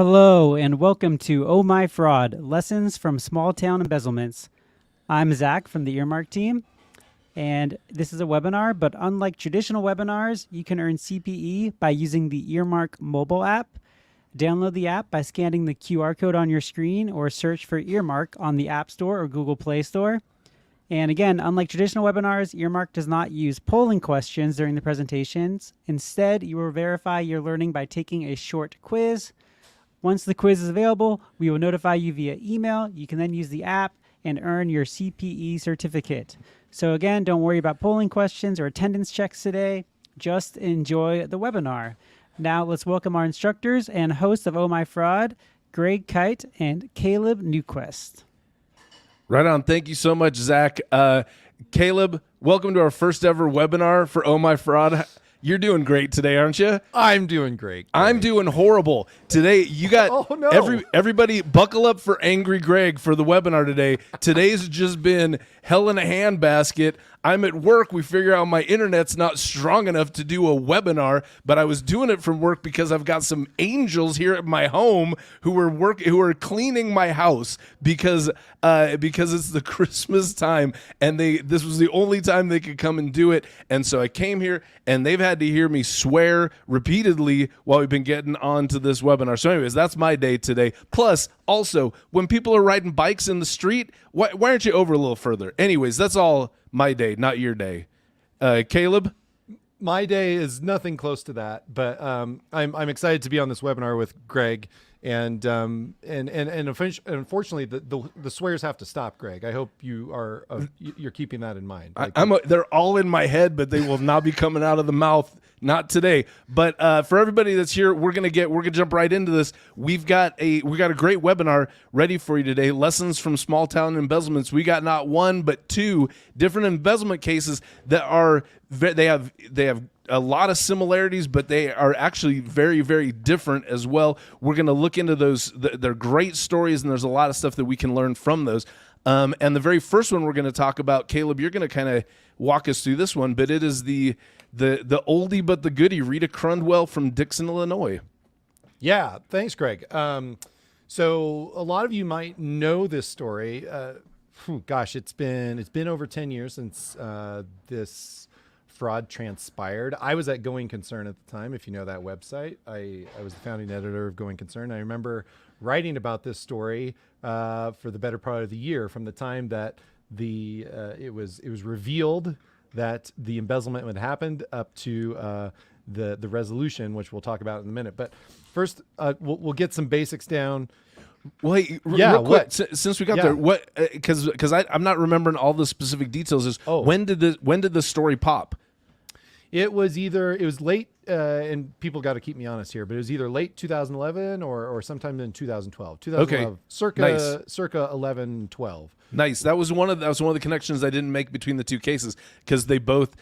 Hello, and welcome to Oh My Fraud, Lessons from Small Town Embezzlements. I'm Zach from the Earmark team, and this is a webinar, but unlike traditional webinars, you can earn CPE by using the Earmark mobile app. Download the app by scanning the QR code on your screen or search for Earmark on the App Store or Google Play Store. And again, unlike traditional webinars, Earmark does not use polling questions during the presentations. Instead, you will verify your learning by taking a short quiz. Once the quiz is available, we will notify you via email. You can then use the app and earn your CPE certificate. So again, don't worry about polling questions or attendance checks today. Just enjoy the webinar. Now let's welcome our instructors and hosts of Oh My Fraud, Greg Kite and Caleb Newquist. Right on. Thank you so much, Zach. Caleb, welcome to our first ever webinar for Oh My Fraud. You're doing great today, aren't you? I'm doing great. I'm doing horrible. Today, you got everybody buckle up for Angry Greg for the webinar today. Today's just been hell in a handbasket. I'm at work. We figure out my internet's not strong enough to do a webinar, but I was doing it from work because I've got some angels here at my home who are cleaning my house because it's the Christmas time, and this was the only time they could come and do it. And so I came here, and they've had to hear me swear repeatedly while we've been getting onto this webinar. So anyways, that's my day today. Plus, also, when people are riding bikes in the street, why aren't you over a little further? Anyways, that's all my day, not your day. Caleb? My day is nothing close to that, but I'm excited to be on this webinar with Greg, and unfortunately the swears have to stop, Greg. I hope you're keeping that in mind. They're all in my head, but they will not be coming out of the mouth. Not today, but for everybody that's here, we're gonna jump right into this. We got a great webinar ready for you today. Lessons from small town embezzlements. We got not one but two different embezzlement cases that they have a lot of similarities, but they are actually very, very different as well. We're gonna look into those. They're great stories, and there's a lot of stuff that we can learn from those. And the very first one we're going to talk about, Caleb, you're going to kind of walk us through this one, but it is the oldie but the goodie, Rita Cranwell from Dixon, Illinois. Yeah, thanks, Greg. So a lot of you might know this story. Gosh, it's been over 10 years since this fraud transpired. I was at Going Concern at the time, if you know that website. I was the founding editor of Going Concern. I remember writing about this story for the better part of the year, from the time that it was revealed that the embezzlement had happened up to the resolution, which we'll talk about in a minute. But first, we'll get some basics down. Wait, real quick, since we got there, what? Because I'm not remembering all the specific details. When did the story pop? It was late, and people got to keep me honest here, but it was either late 2011 or sometime in 2012. 2012, okay. circa 11, 12. Nice. That was one of the connections I didn't make between the two cases, because they both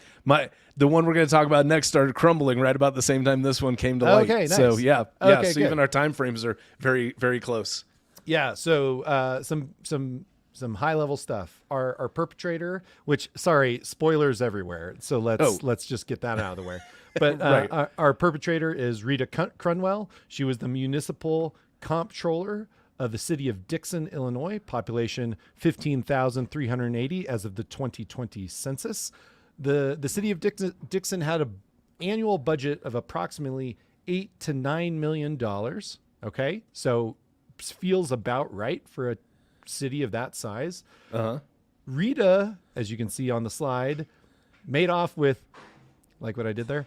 the one we're going to talk about next started crumbling right about the same time this one came to light. Okay, nice. So yeah. Okay, so good. even our time frames are very, very close. Yeah. So some high level stuff. Our perpetrator, which, sorry, spoilers everywhere. So let's just get that out of the way. But right. our perpetrator is Rita Cranwell. She was the municipal comptroller of the city of Dixon, Illinois, population 15,380 as of the 2020 census. The city of Dixon had an annual budget of approximately $8 to $9 million. Okay, so feels about right for a city of that size. Rita, as you can see on the slide, made off with, like what I did there,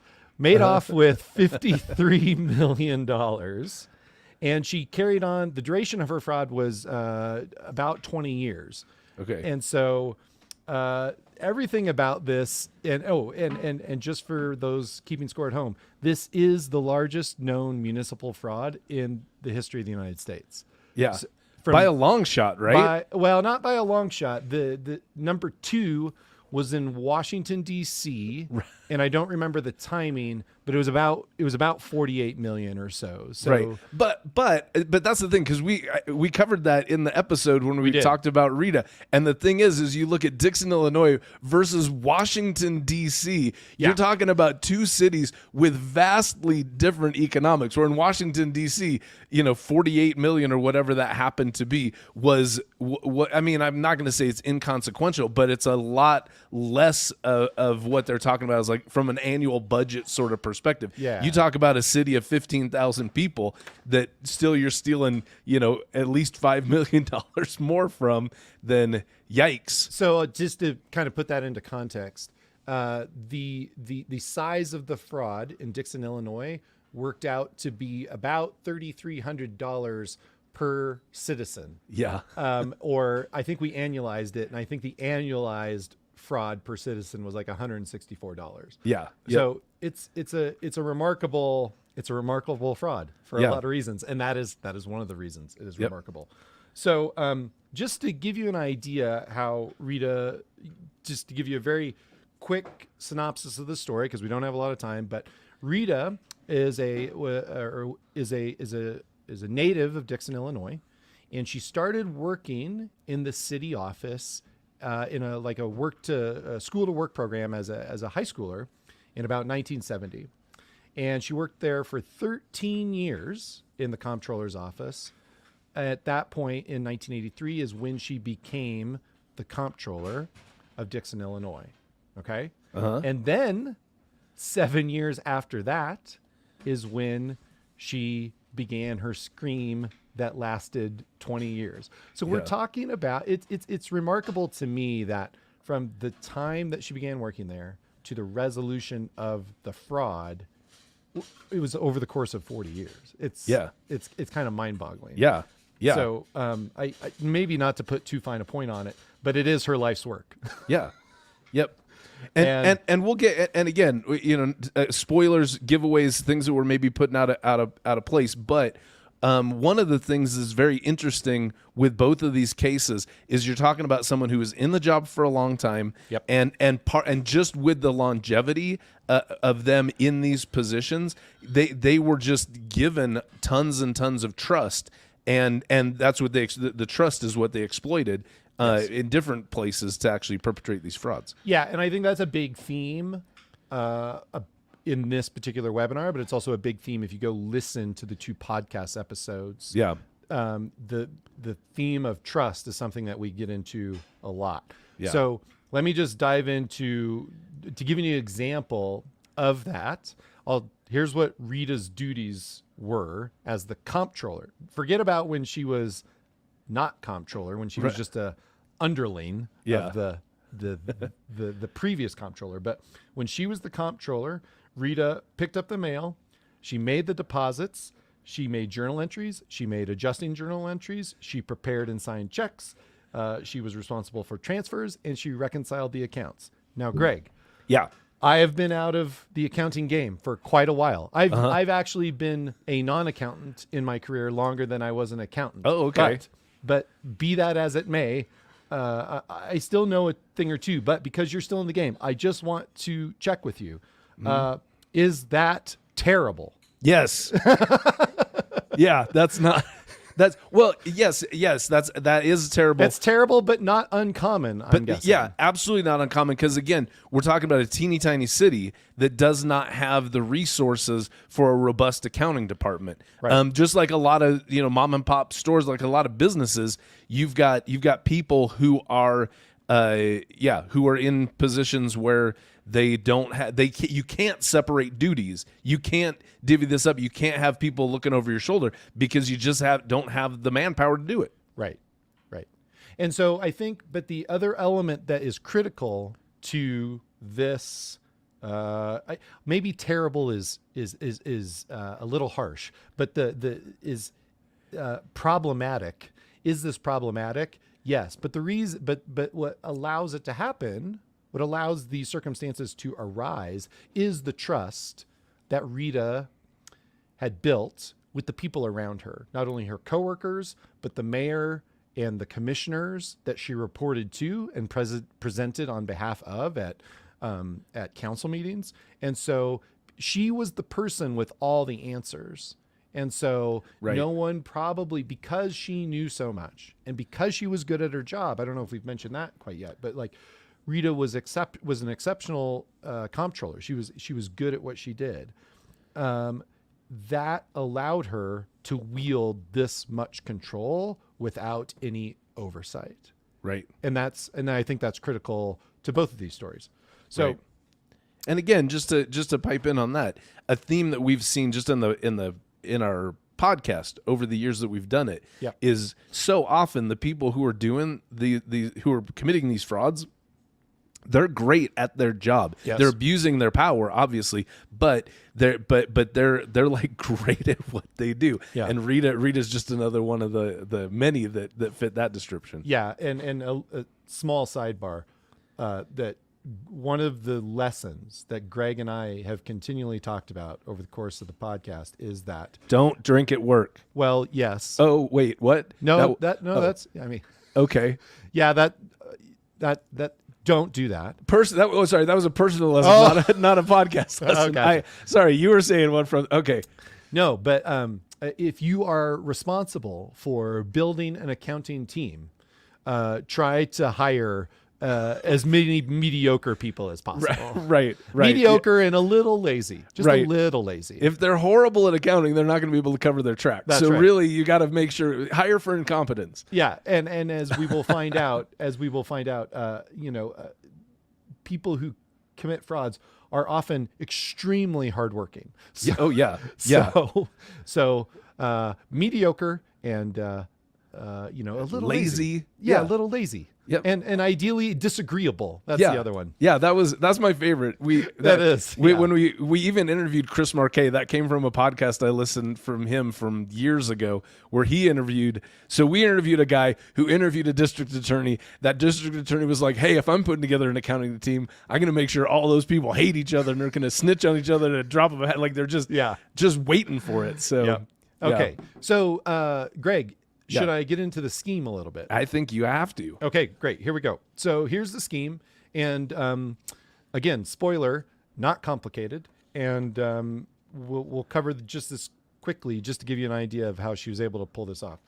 off with $53 million. And she carried on. The duration of her fraud was about 20 years. Okay. And so everything about this, and just for those keeping score at home, this is the largest known municipal fraud in the history of the United States. Yeah. By a long shot, right? Not by a long shot. The number two was in Washington D.C. and I don't remember the timing, but it was about 48 million or so. So right, but that's the thing, because we covered that in the episode when we talked about Rita. And the thing is you look at Dixon, Illinois versus Washington D.C. You're talking about two cities with vastly different economics. Where in Washington D.C., 48 million or whatever that happened to be was what I mean. I'm not going to say it's inconsequential, but it's a lot less of what they're talking about is like from an annual budget sort of perspective. Yeah. You talk about a city of 15,000 people that still you're stealing, at least $5 million more from, then yikes. So just to kind of put that into context, the size of the fraud in Dixon, Illinois worked out to be about $3,300 per citizen. Yeah. Or I think we annualized it, and I think the annualized fraud per citizen was like $164. Yeah. So it's a remarkable fraud for a lot of reasons, and that is one of the reasons it is remarkable. So just to give you an idea how Rita, just to give you a very quick synopsis of the story, because we don't have a lot of time, but Rita is a native of Dixon, Illinois, and she started working in the city office in a school to work program as a high schooler in about 1970. And she worked there for 13 years in the comptroller's office. At that point in 1983 is when she became the comptroller of Dixon, Illinois. Okay. And then 7 years after that is when she began her scream that lasted 20 years. So we're talking about it's remarkable to me that from the time that she began working there to the resolution of the fraud, it was over the course of 40 years. It's kind of mind-boggling. Yeah. So I maybe not to put too fine a point on it, but it is her life's work. Yeah. Yep. And we'll get, and again, spoilers, giveaways, things that we're maybe putting out of place. But one of the things that's very interesting with both of these cases is you're talking about someone who was in the job for a long time, and just with the longevity of them in these positions, they were just given tons and tons of trust, and that's what the trust is what they exploited. In different places to actually perpetrate these frauds. Yeah, and I think that's a big theme in this particular webinar, but it's also a big theme if you go listen to the 2 podcast episodes. Yeah. The theme of trust is something that we get into a lot. Yeah. So let me just dive into, to give you an example of that, here's what Rita's duties were as the comptroller. Forget about when she was not comptroller, when she was just a underling of the previous comptroller. But when she was the comptroller, Rita picked up the mail, she made the deposits, she made journal entries, she made adjusting journal entries, she prepared and signed checks, she was responsible for transfers, and she reconciled the accounts. Now, Greg, I have been out of the accounting game for quite a while. I've actually been a non-accountant in my career longer than I was an accountant. Oh, okay. But be that as it may, I still know a thing or two. But because you're still in the game, I just want to check with you. Is that terrible? Yes. Yeah, that's not. That's yes, that is terrible. It's terrible, but not uncommon. I'm guessing. Yeah, absolutely not uncommon. Because again, we're talking about a teeny tiny city that does not have the resources for a robust accounting department. Right. Just like a lot of mom and pop stores, like a lot of businesses, you've got people who are who are in positions where they don't have, you can't separate duties. You can't divvy this up. You can't have people looking over your shoulder because you just don't have the manpower to do it. Right. And so I think, but the other element that is critical to this, maybe terrible is a little harsh, but is problematic. Is this problematic? Yes, but the reason, but what allows it to happen, what allows these circumstances to arise, is the trust that Rita had built with the people around her, not only her coworkers, but the mayor and the commissioners that she reported to and presented on behalf of at council meetings. And so she was the person with all the answers. And so no one probably, because she knew so much and because she was good at her job, I don't know if we've mentioned that quite yet, but like Rita was an exceptional comptroller. She was good at what she did. That allowed her to wield this much control without any oversight. Right. And I think that's critical to both of these stories. So, right. And again, just to pipe in on that, a theme that we've seen just in our podcast over the years that we've done it is so often the people who are doing who are committing these frauds, they're great at their job. Yes. They're abusing their power, obviously, but they're like great at what they do. Yeah. And Rita's just another one of the many that fit that description. Yeah, and a small sidebar, that one of the lessons that Greg and I have continually talked about over the course of the podcast is that don't drink at work. Well, yes. Oh, wait, what? That's, I mean, okay. Yeah, that don't do that. That was a personal lesson, not a podcast lesson. Gotcha. Sorry, you were saying one from, okay. No, but if you are responsible for building an accounting team, try to hire as many mediocre people as possible. Right. Mediocre and a little lazy. Just a little lazy. If they're horrible at accounting, they're not going to be able to cover their tracks. That's so right. really, you got to make sure, hire for incompetence. Yeah, and as we will find out, people who commit frauds are often extremely hardworking. So, Oh yeah. So mediocre and a little lazy. Yeah, a little lazy. Yep. And ideally disagreeable. That's the other one. Yeah, that's my favorite. When we even interviewed Chris Marquet, that came from a podcast I listened from him from years ago, where he interviewed. So we interviewed a guy who interviewed a district attorney. That district attorney was like, "Hey, if I'm putting together an accounting team, I'm going to make sure all those people hate each other and they're going to snitch on each other at a drop of a hat. Like they're just waiting for it." So okay. So Greg, should I get into the scheme a little bit? I think you have to. Okay, great. Here we go. So here's the scheme. And again, spoiler, not complicated. And we'll cover just this quickly just to give you an idea of how she was able to pull this off.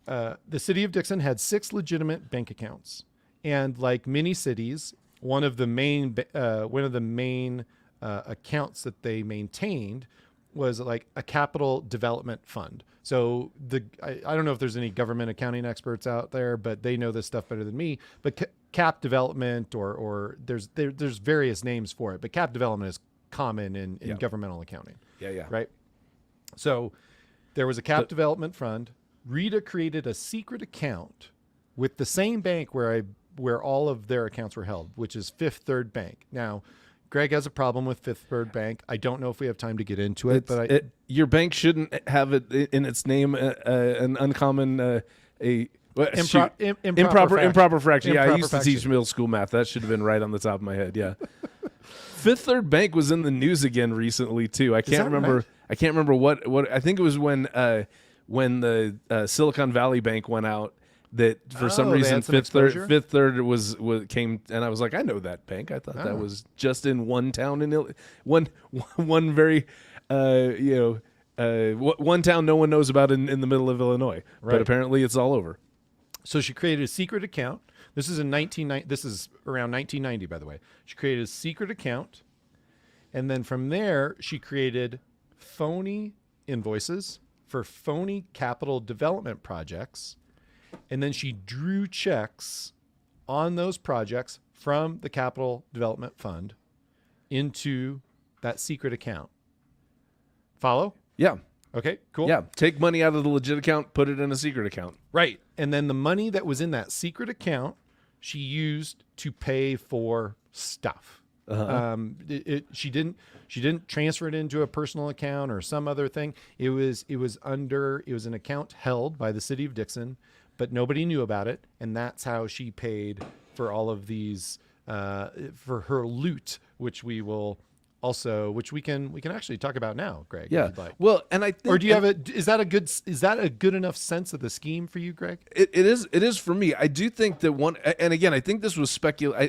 The city of Dixon had 6 legitimate bank accounts. And like many cities, one of the main accounts that they maintained was like a capital development fund. So I don't know if there's any government accounting experts out there, but they know this stuff better than me. But cap development or there's various names for it, but cap development is common in governmental accounting. Yeah. Right. So there was a cap development fund. Rita created a secret account with the same bank where all of their accounts were held, which is Fifth Third Bank. Now, Greg has a problem with Fifth Third Bank. I don't know if we have time to get into it, your bank shouldn't have it in its name an uncommon improper fraction. Yeah, I used to teach middle school math. That should have been right on the top of my head. Yeah. Fifth Third Bank was in the news again recently too. I can't remember. Right? I can't remember what. I think it was when the Silicon Valley Bank went out. That for some reason Fifth Third was came, and I was like, I know that bank. I thought that was just in one town in one very one town no one knows about in the middle of Illinois, but apparently it's all over. So she created a secret account. This is around 1990, by the way. She created a secret account, and then from there she created phony invoices for phony capital development projects. And then she drew checks on those projects from the Capital Development Fund into that secret account. Follow? Yeah. Okay, cool. Yeah. Take money out of the legit account, put it in a secret account. Right. And then the money that was in that secret account, she used to pay for stuff. She didn't transfer it into a personal account or some other thing. It was an account held by the city of Dixon, but nobody knew about it, and that's how she paid for all of these for her loot, which we will also, which we can actually talk about now, Greg. Yeah. If you'd like. Well, and I think, Or do you have is that a good enough sense of the scheme for you, Greg? It is for me. I do think that and again, I think this was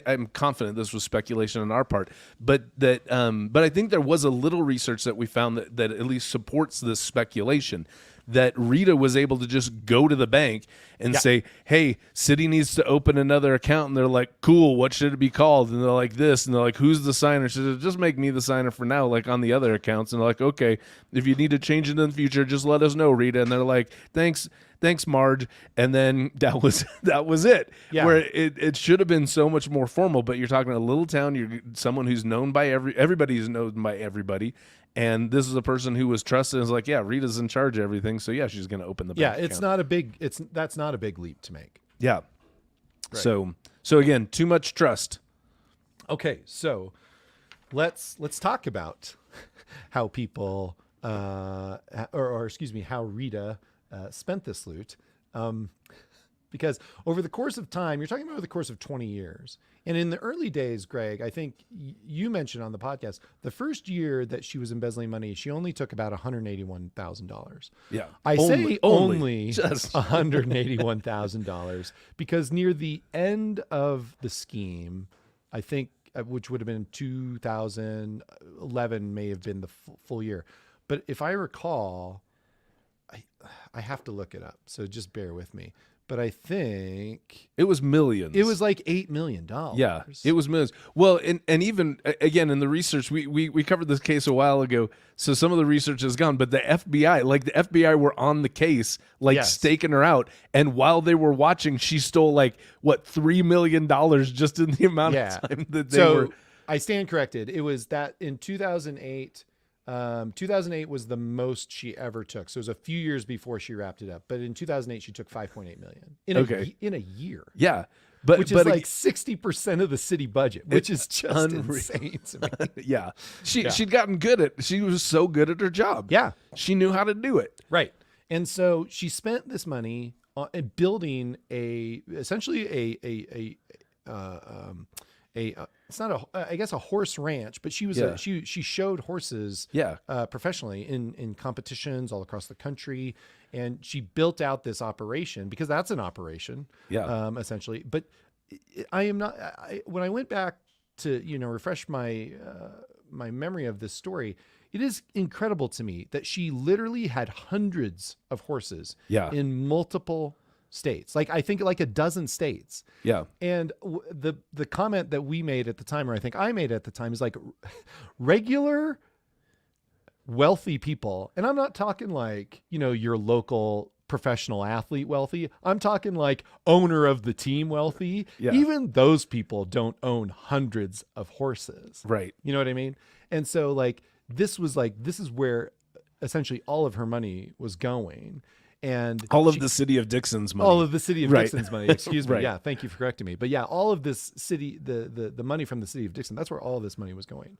I'm confident this was speculation on our part, but I think there was a little research that we found that at least supports this speculation, that Rita was able to just go to the bank and say, hey, city needs to open another account. And they're like, cool, what should it be called? And they're like, this. And they're like, who's the signer? She said, just make me the signer for now, like on the other accounts. And they're like, okay, if you need to change it in the future, just let us know, Rita. And they're like, thanks, Marge. And then that was it. Yeah. Where it should have been so much more formal, but you're talking a little town, you're someone who's known by everybody's known by everybody. And this is a person who was trusted and was like, yeah, Rita's in charge of everything. So yeah, she's going to open the bank account. That's not a big leap to make. Yeah. Right. So again, too much trust. Okay. So let's talk about how people, or excuse me, how Rita spent this loot. Because over the course of time, you're talking about over the course of 20 years. And in the early days, Greg, I think you mentioned on the podcast, the first year that she was embezzling money, she only took about $181,000. Yeah. I say only just $181,000 because near the end of the scheme, I think, which would have been 2011 may have been the full year. But if I recall, I have to look it up, so just bear with me. But I think it was millions. It was like $8 million. Yeah, it was millions. Well, and even again in the research, we covered this case a while ago. So some of the research is gone, but the FBI were on the case, staking her out. And while they were watching, she stole $3 million just in the amount of time that they were. I stand corrected. It was that in 2008. 2008 was the most she ever took. So it was a few years before she wrapped it up. But in 2008, she took $5.8 million in a year. Yeah. Which is 60% of the city budget, which is just insane to me. Yeah. She'd gotten she was so good at her job. Yeah. She knew how to do it. Right. And so she spent this money on building essentially it's not I guess a horse ranch, but she was she showed horses professionally in competitions all across the country, and she built out this operation because that's an operation, essentially. But I am not. When I went back to refresh my my memory of this story, it is incredible to me that she literally had hundreds of horses in multiple states, I think a dozen states. Yeah. And the comment that we made at the time, or I think I made at the time, is regular wealthy people. And I'm not talking your local professional athlete wealthy. I'm talking owner of the team wealthy. Yeah. Even those people don't own hundreds of horses. Right. You know what I mean? And so this is where essentially all of her money was going. And all of the city of Dixon's money. All of the city of Dixon's money. Excuse me. Right. Yeah. Thank you for correcting me. But yeah, all of this city, the money from the city of Dixon, that's where all of this money was going.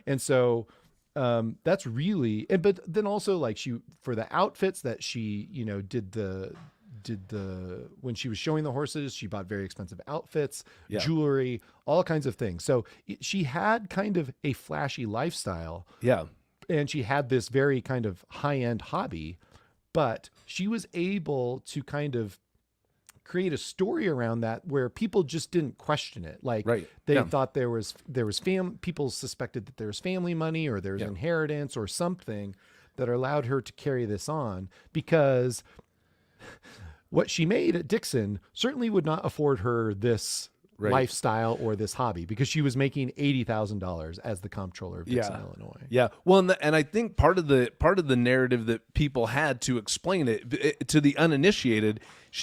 And so that's really, but then also she, for the outfits that she, did when she was showing the horses, she bought very expensive outfits, jewelry, all kinds of things. So she had kind of a flashy lifestyle. Yeah. And she had this very kind of high-end hobby. But she was able to kind of create a story around that where people just didn't question it. They thought there was people suspected that there was family money or there was inheritance or something that allowed her to carry this on, because what she made at Dixon certainly would not afford her this lifestyle or this hobby, because she was making $80,000 as the comptroller of Dixon, Illinois. Yeah. Well, and I think part of the narrative that people had to explain it to the uninitiated,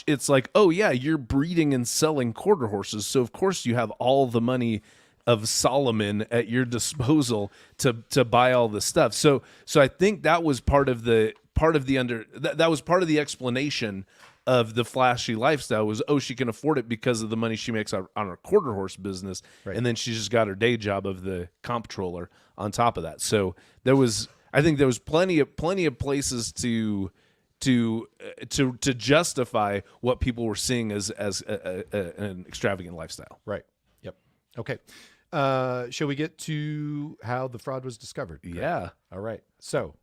it's oh yeah, you're breeding and selling quarter horses, so of course you have all the money of Solomon at your disposal to buy all this stuff. So I think that was part of the explanation of the flashy lifestyle was, she can afford it because of the money she makes on her quarter horse business. Right. And then she's just got her day job of the comptroller on top of that. So I think there was plenty of places to justify what people were seeing as an extravagant lifestyle. Right. Yep. Okay. Shall we get to how the fraud was discovered? Yeah. All right. So,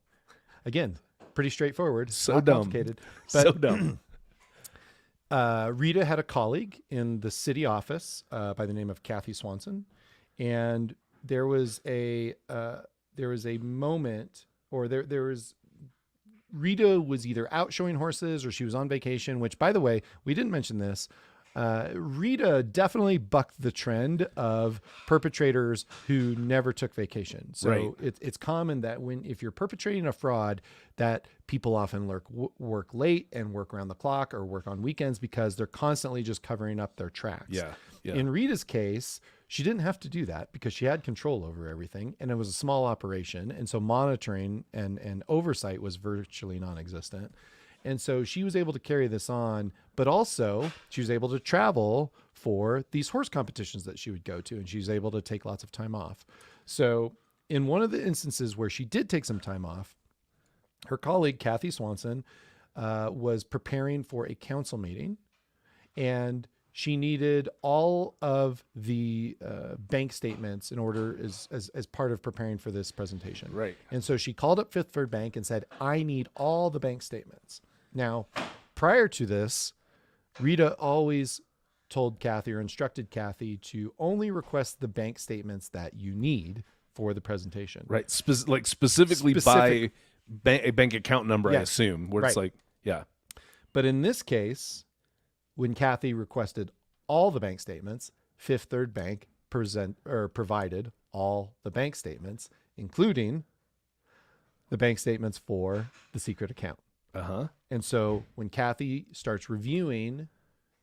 again, pretty straightforward. So not dumb. complicated. So dumb. Rita had a colleague in the city office by the name of Cathy Swanson, and there was a moment, or there was. Rita was either out showing horses or she was on vacation, which, by the way, we didn't mention this. Rita definitely bucked the trend of perpetrators who never took vacation. So it's common that if you're perpetrating a fraud, that people often work late and work around the clock or work on weekends because they're constantly just covering up their tracks. Yeah. In Rita's case, she didn't have to do that because she had control over everything, and it was a small operation. And so monitoring and oversight was virtually non-existent. And so she was able to carry this on, but also she was able to travel for these horse competitions that she would go to, and she was able to take lots of time off. So in one of the instances where she did take some time off, her colleague, Cathy Swanson, was preparing for a council meeting, and she needed all of the bank statements in order as part of preparing for this presentation. Right. And so she called up Fifth Third Bank and said, I need all the bank statements. Now, prior to this, Rita always told Cathy or instructed Cathy to only request the bank statements that you need for the presentation. Right. Specifically by a bank account number, I assume, where it's like, yeah. But in this case, when Cathy requested all the bank statements, Fifth Third Bank provided all the bank statements, including the bank statements for the secret account. Uh-huh. And so when Cathy starts reviewing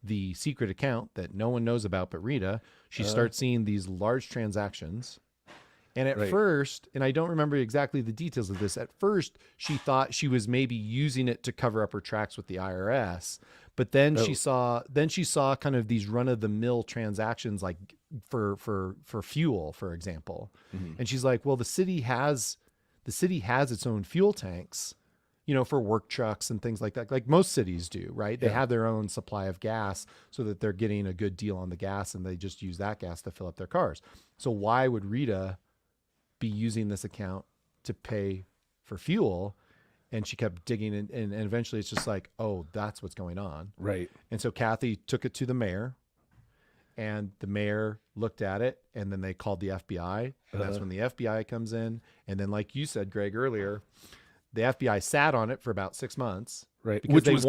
the secret account that no one knows about but Rita, she starts seeing these large transactions. And at first, and I don't remember exactly the details of this, at first she thought she was maybe using it to cover up her tracks with the IRS. But then she saw kind of these run-of-the-mill transactions, like for fuel, for example. Mm-hmm. And she's like, well, the city has its own fuel tanks, for work trucks and things like that, like most cities do, right? They have their own supply of gas so that they're getting a good deal on the gas, and they just use that gas to fill up their cars. So why would Rita be using this account to pay for fuel? And she kept digging in, and eventually it's just like, oh, that's what's going on. Right. And so Cathy took it to the mayor, and the mayor looked at it, and then they called the FBI, and that's when the FBI comes in. And then, like you said, Greg, earlier, the FBI sat on it for about 6 months. Right. Which was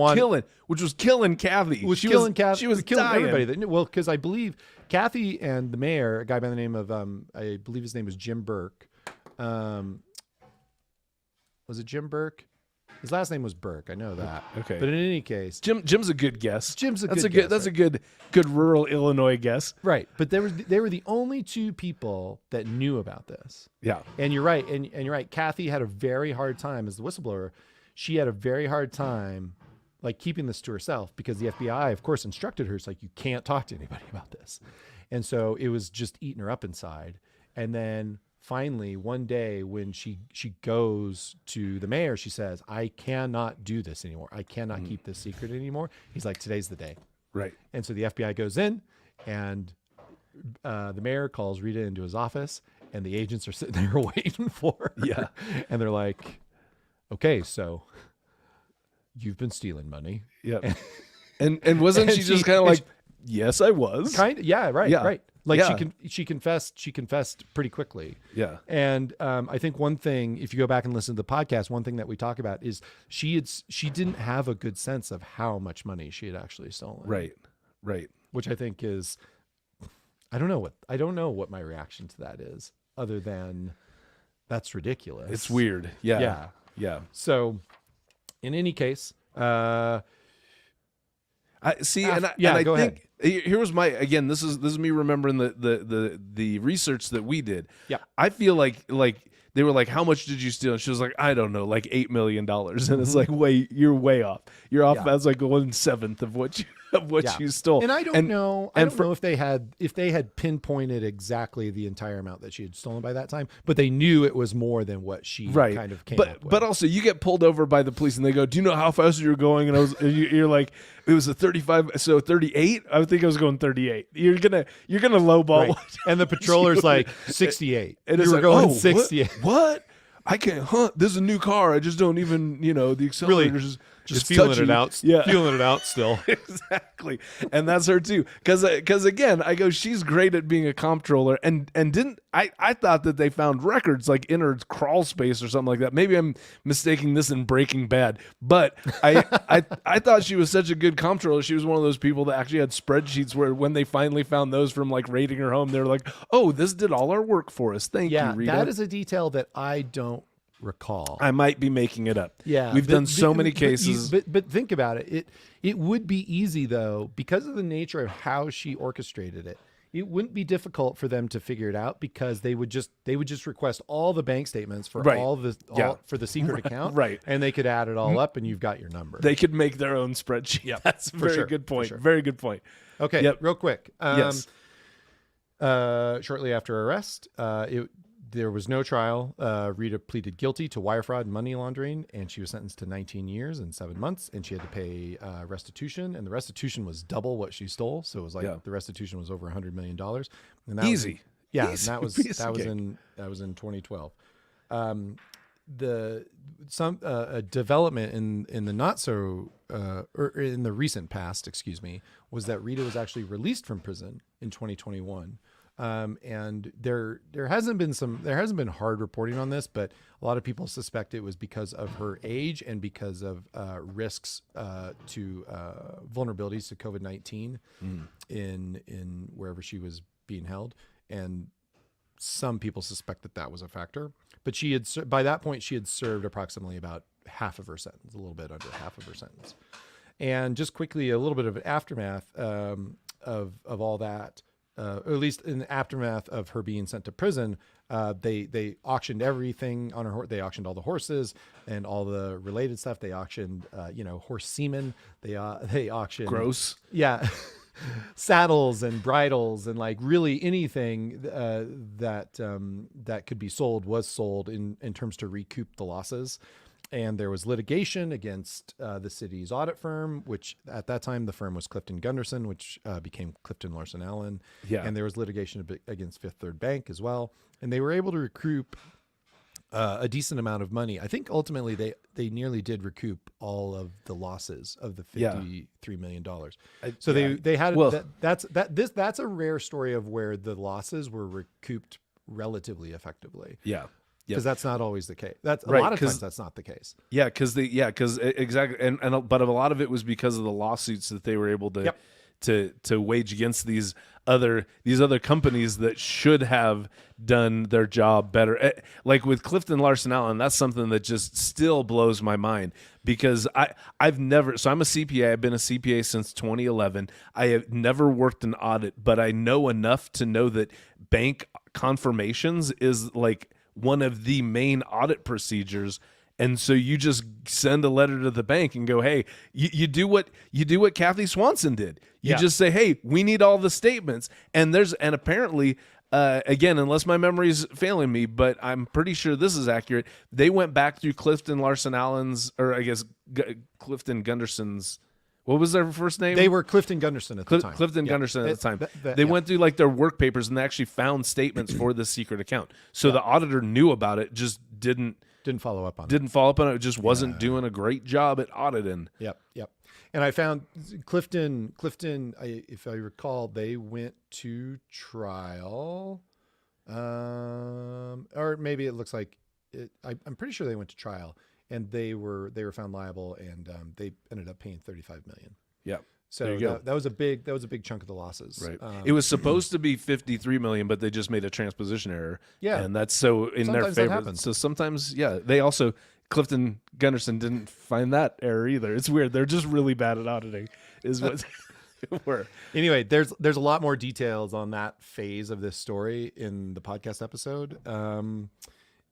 killing Cathy. She was killing dying. everybody. Well, because I believe Cathy and the mayor, a guy by the name of, I believe his name was Jim Burke. Was it Jim Burke? His last name was Burke. I know that. Okay. But in any case, Jim's a good guess. That's a good rural Illinois guess. Right. But they were the only two people that knew about this. Yeah. And you're right. And you're right. Cathy had a very hard time as the whistleblower. She had a very hard time like keeping this to herself because the FBI, of course, instructed her. It's like, you can't talk to anybody about this. And so it was just eating her up inside. And then finally, one day when she goes to the mayor, she says, I cannot do this anymore. I cannot keep this secret anymore. He's like, today's the day. Right. And so the FBI goes in, and the mayor calls Rita into his office, and the agents are sitting there waiting for her. Yeah. And they're like, okay, so you've been stealing money. Yeah. And wasn't she just kind of like, yes, I was. Kind of, yeah, right, Yeah. right. Like Yeah. she confessed pretty quickly. Yeah. And I think one thing, if you go back and listen to the podcast, one thing that we talk about is she didn't have a good sense of how much money she had actually stolen. Right. Right. Which I think is, I don't know what my reaction to that is, other than that's ridiculous. It's weird. Yeah. Yeah. Yeah. So in any case, I see, and I go ahead. think here was my, again, this is me remembering the research that we did. Yeah. I feel like they were like, how much did you steal? And she was like, I don't know, like $8 million. And it's like, you're way off. You're off. That's like 1/7 of what you stole. And I don't know. I don't know if they had pinpointed exactly the entire amount that she had stolen by that time, but they knew it was more than what she kind of came up with. But also, you get pulled over by the police, and they go, "Do you know how fast you were going?" And you're like, "It was a 35, so 38." I would think I was going 38. You're gonna lowball. Right. And the patroller's like 68. And you were like, going 68. What? I can't hunt. This is a new car. I just don't even, the accelerators. Just feeling it out. Feeling it out still. Exactly. And that's her too. Because again, I go, she's great at being a comptroller. And I thought that they found records like in her crawl space or something like that. Maybe I'm mistaking this in Breaking Bad. But I thought she was such a good comptroller. She was one of those people that actually had spreadsheets where when they finally found those from like raiding her home, they were like, oh, this did all our work for us. Thank you, Rita. That is a detail that I don't recall. I might be making it up. Yeah, we've done so many cases. But think about it. It would be easy though, because of the nature of how she orchestrated it. It wouldn't be difficult for them to figure it out because they would just request all the bank statements for for the secret account, right? And they could add it all up, and you've got your number. They could make their own spreadsheet. Yeah, that's a very good point. Sure. Very good point. Okay, real quick. Yes. Shortly after arrest, there was no trial. Rita pleaded guilty to wire fraud and money laundering, and she was sentenced to 19 years and 7 months, and she had to pay restitution, and the restitution was double what she stole. So it was like the restitution was over $100 million. And that Easy. And that was in 2012. A development in the not so or in the recent past, was that Rita was actually released from prison in 2021. And there hasn't been hard reporting on this, but a lot of people suspect it was because of her age and because of risks to vulnerabilities to COVID-19 in wherever she was being held, and some people suspect that was a factor. But by that point she had served approximately about half of her sentence, a little bit under half of her sentence. And just quickly, a little bit of an aftermath of all that. Or at least in the aftermath of her being sent to prison, they auctioned everything on her. They auctioned all the horses and all the related stuff. They auctioned, horse semen. They auctioned gross. Yeah, saddles and bridles and like really anything that could be sold was sold in terms to recoup the losses. And there was litigation against the city's audit firm, which at that time the firm was Clifton Gunderson, which became Clifton Larson Allen. Yeah. And there was litigation against Fifth Third Bank as well. And they were able to recoup a decent amount of money. I think ultimately they nearly did recoup all of the losses of the $53 million. So they had that's a rare story of where the losses were recouped relatively effectively. Yeah. Because that's not always the case. That's a lot of times that's not the case. Yeah, because exactly, but a lot of it was because of the lawsuits that they were able to wage against these other companies that should have done their job better. Like with Clifton Larson Allen, that's something that just still blows my mind because I've never. So I'm a CPA. I've been a CPA since 2011. I have never worked an audit, but I know enough to know that bank confirmations is like one of the main audit procedures. And so you just send a letter to the bank and go, hey, you do what Cathy Swanson did. You just say, hey, we need all the statements. And apparently, again, unless my memory's failing me, but I'm pretty sure this is accurate. They went back through Clifton Larson Allen's, or I guess Clifton Gunderson's. What was their first name? They were Clifton Gunderson at the time. Clifton Gunderson at the time. They went through like their work papers and they actually found statements for this secret account. So the auditor knew about it, just didn't follow up on it. Didn't follow up on it. Just wasn't doing a great job at auditing. Yep. And I found Clifton. If I recall, they went to trial, or maybe it looks like it. I'm pretty sure they went to trial. And they were found liable, and they ended up paying $35 million. Yeah. So that was a big chunk of the losses. Right. It was supposed to be $53 million, but they just made a transposition error. Yeah. And that's so in sometimes their that favor. happens. So sometimes, they also Clifton Gunderson didn't find that error either. It's weird. They're just really bad at auditing, is what they were. Anyway, there's a lot more details on that phase of this story in the podcast episode.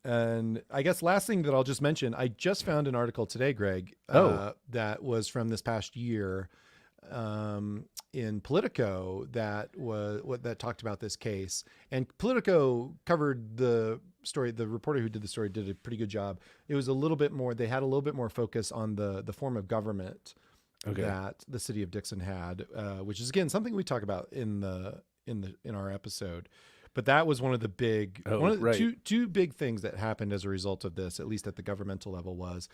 And I guess last thing that I'll just mention, I just found an article today, Greg, that was from this past year in Politico that talked about this case. And Politico covered the story. The reporter who did the story did a pretty good job. It was a little bit more, they had a little bit more focus on the form of government that the city of Dixon had, which is again something we talk about in our episode. But that was one of the big, two big things that happened as a result of this, at least at the governmental level, was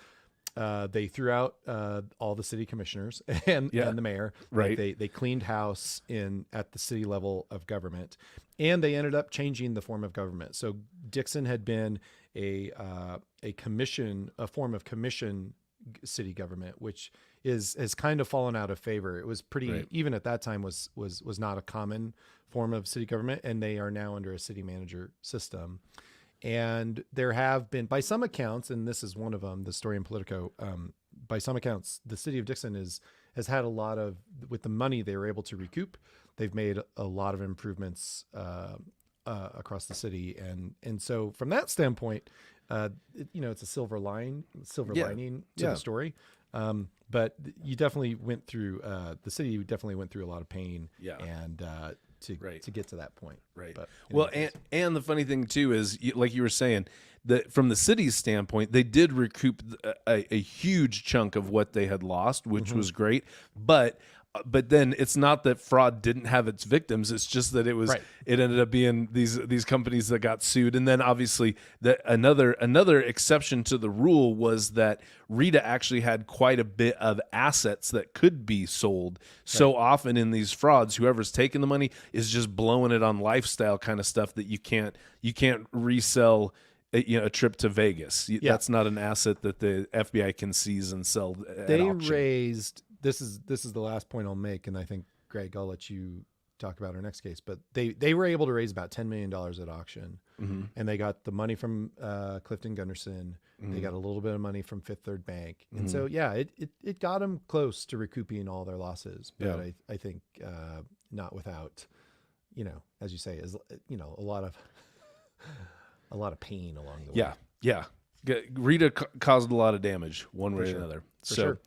they threw out all the city commissioners and the mayor. Right. They cleaned house at the city level of government, and they ended up changing the form of government. So Dixon had been a form of commission city government, which has kind of fallen out of favor. It was pretty, even at that time, was not a common form of city government, and they are now under a city manager system. And there have been, by some accounts, and this is one of them, the story in Politico, by some accounts, the city of Dixon has had a lot of, with the money they were able to recoup, they've made a lot of improvements across the city. And so from that standpoint, it's a silver lining to the story. But you definitely went through, the city definitely went through a lot of pain and to get to that point. Right. But well, and the funny thing too is, like you were saying, that from the city's standpoint, they did recoup a huge chunk of what they had lost, which was great. But then it's not that fraud didn't have its victims. It's just that it ended up being these companies that got sued. And then obviously another exception to the rule was that Rita actually had quite a bit of assets that could be sold. So often in these frauds, whoever's taking the money is just blowing it on lifestyle kind of stuff that you can't resell. A trip to Vegas. That's not an asset that the FBI can seize and sell at auction. Raised. This is the last point I'll make, and I think, Greg, I'll let you talk about our next case. But they were able to raise about $10 million at auction, and they got the money from Clifton Gunderson. They got a little bit of money from Fifth Third Bank, and so it got them close to recouping all their losses. But I think not without, as you say, a lot of pain along the way. Yeah. Rita caused a lot of damage one way or another. For sure.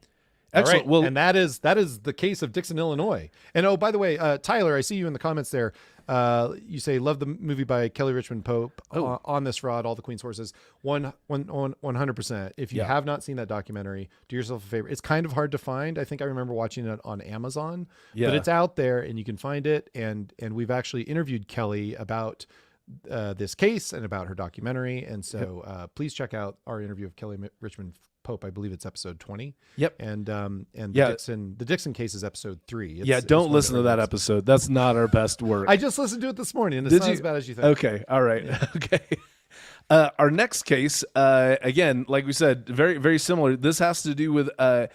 Excellent. Right. Well, and that is the case of Dixon, Illinois. And by the way, Tyler, I see you in the comments there. You say love the movie by Kelly Richmond Pope on this fraud, All the Queen's Horses. 100%. If you have not seen that documentary, do yourself a favor. It's kind of hard to find. I think I remember watching it on Amazon, but it's out there and you can find it. And we've actually interviewed Kelly about this case and about her documentary. And so please check out our interview of Kelly Richmond Pope. I believe it's episode 20. Yep. And the Dixon case is episode 3. Don't listen to that episode. That's not our best work. I just listened to it this morning, and it's not as bad as you think. Okay. All right. Yeah. Okay. Our next case, again, like we said, very, very similar. This has to do with a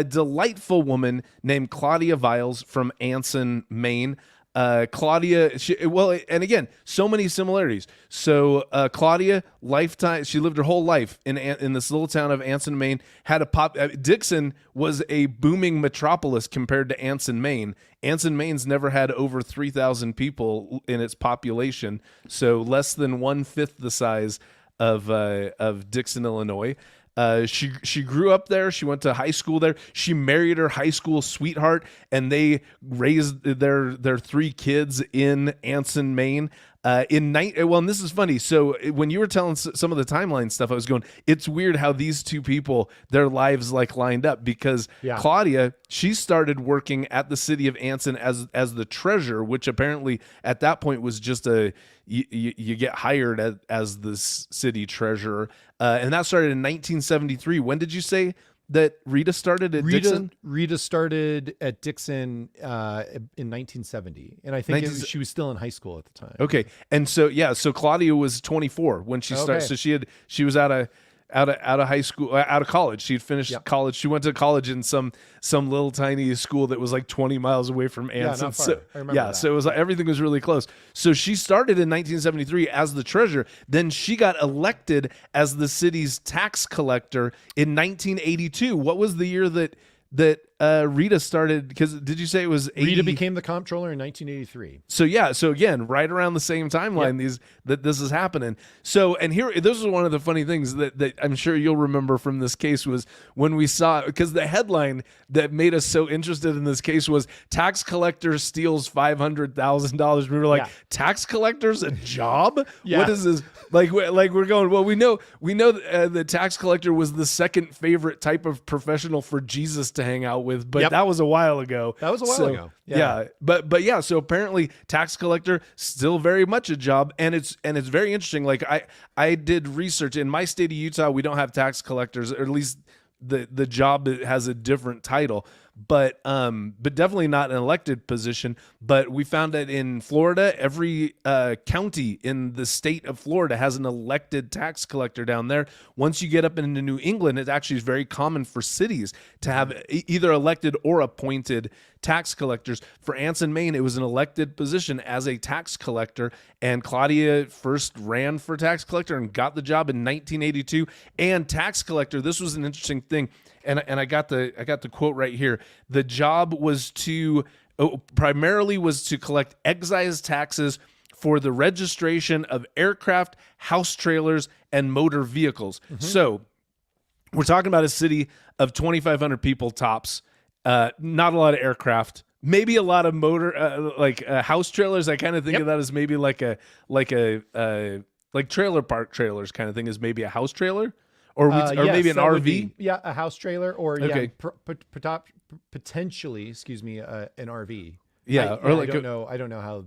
delightful woman named Claudia Viles from Anson, Maine. Claudia, and again, so many similarities. So Claudia, lifetime, she lived her whole life in this little town of Anson, Maine. Had Dixon was a booming metropolis compared to Anson, Maine. Anson, Maine's never had over 3,000 people in its population, so less than 1/5 the size of Dixon, Illinois. She grew up there. She went to high school there. She married her high school sweetheart, and they raised their 3 kids in Anson, Maine. And this is funny. So when you were telling some of the timeline stuff, I was going, it's weird how these two people, their lives lined up, because Claudia, she started working at the city of Anson as the treasurer, which apparently at that point was just you get hired as the city treasurer. And that started in 1973. When did you say that Rita started at Dixon? Rita started at Dixon in 1970, and I think she was still in high school at the time. Okay, and so Claudia was 24 when she started. So she was out of high school, out of college. She'd finished college. She went to college in some little tiny school that was 20 miles away from Anson. Not far. I remember that. So it was everything was really close. So she started in 1973 as the treasurer. Then she got elected as the city's tax collector in 1982. What was the year that Rita started? Because did you say it was 80? Rita became the comptroller in 1983. So yeah, so again, right around the same timeline, this is happening. So, and here, this is one of the funny things that I'm sure you'll remember from this case was when we saw, because the headline that made us so interested in this case was "Tax Collector Steals $500,000." We were like, tax collector's a job? What is this? Like we're going, well, we know the tax collector was the second favorite type of professional for Jesus to hang out with, but that was a while ago. That was a while ago. Yeah. But yeah, so apparently tax collector still very much a job, and it's very interesting. Like I did research in my state of Utah, we don't have tax collectors, or at least the job has a different title, but definitely not an elected position. But we found that in Florida, every county in the state of Florida has an elected tax collector down there. Once you get up into New England, it actually is very common for cities to have either elected or appointed tax collectors. For Anson, Maine, it was an elected position as a tax collector, and Claudia first ran for tax collector and got the job in 1982. And tax collector, this was an interesting thing, and I got the quote right here. The job was primarily to collect excise taxes for the registration of aircraft, house trailers, and motor vehicles. So we're talking about a city of 2,500 people tops. Not a lot of aircraft, maybe a lot of motor, house trailers. I kind of think of that as maybe like trailer park trailers kind of thing, is maybe a house trailer, or maybe an RV. A house trailer, or potentially, an RV. Yeah, I don't know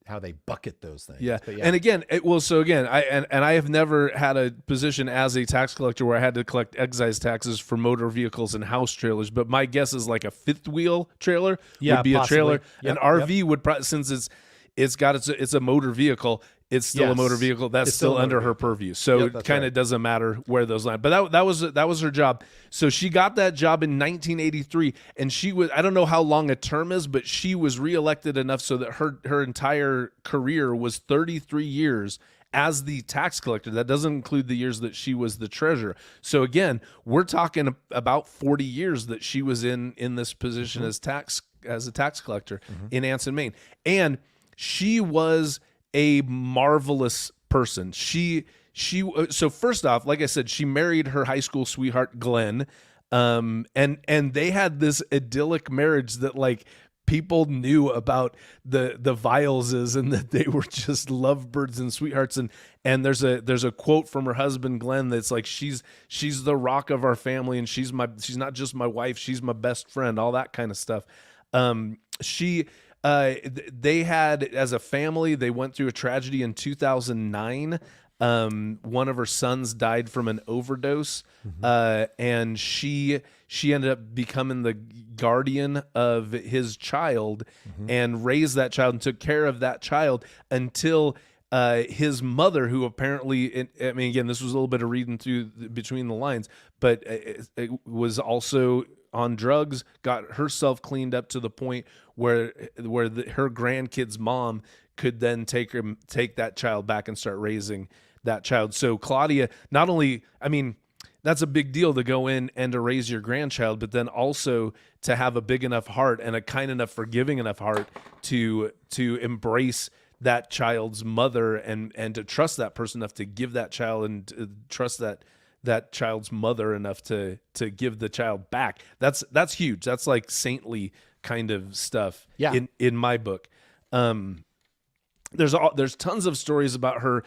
how they bucket those things. Yeah. But And again, I have never had a position as a tax collector where I had to collect excise taxes for motor vehicles and house trailers. But my guess is like a fifth wheel trailer would be possibly a trailer. An RV would probably, since it's a motor vehicle, it's still a motor vehicle. That's still under her purview. So it kind of doesn't matter where those lines. But that was her job. So she got that job in 1983, and she was, I don't know how long a term is, but she was reelected enough so that her entire career was 33 years as the tax collector. That doesn't include the years that she was the treasurer. So again, we're talking about 40 years that she was in this position as a tax collector in Anson, Maine. And she was a marvelous person. So first off, like I said, she married her high school sweetheart, Glenn. And they had this idyllic marriage that like people knew about the Vileses, and that they were just lovebirds and sweethearts. And there's a quote from her husband, Glenn, that's like, she's the rock of our family, and she's not just my wife, she's my best friend, all that kind of stuff. They had, as a family, they went through a tragedy in 2009. One of her sons died from an overdose, and she ended up becoming the guardian of his child, and raised that child and took care of that child until his mother, who apparently, I mean, again, this was a little bit of reading through between the lines, but it was also on drugs, got herself cleaned up to the point where her grandkid's mom could then take that child back and start raising that child. So Claudia, not only, I mean, that's a big deal to go in and to raise your grandchild, but then also to have a big enough heart and a kind enough, forgiving enough heart to embrace that child's mother, and to trust that person enough to give that child, and to trust that child's mother enough to give the child back. That's huge. That's like saintly kind of stuff in my book. There's tons of stories about her,